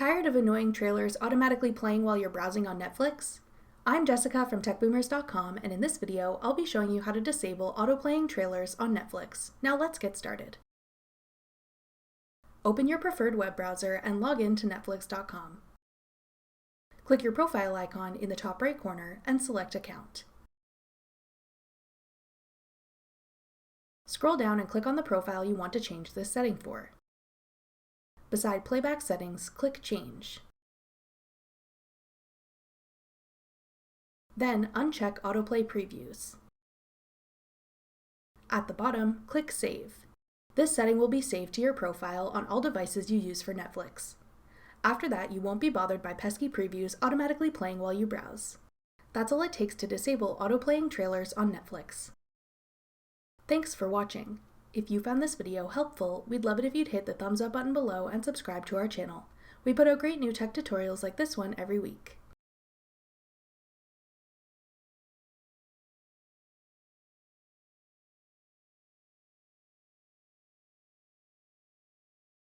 Tired of annoying trailers automatically playing while you're browsing on Netflix? I'm Jessica from techboomers.com, and in this video, I'll be showing you how to disable autoplaying trailers on Netflix. Now let's get started. Open your preferred web browser and log in to netflix.com. Click your profile icon in the top right corner and select Account. Scroll down and click on the profile you want to change this setting for. Beside Playback Settings, click Change. Then uncheck Autoplay Previews. At the bottom, click Save. This setting will be saved to your profile on all devices you use for Netflix. After that, you won't be bothered by pesky previews automatically playing while you browse. That's all it takes to disable autoplaying trailers on Netflix. Thanks for watching. If you found this video helpful, we'd love it if you'd hit the thumbs up button below and subscribe to our channel. We put out great new tech tutorials like this one every week.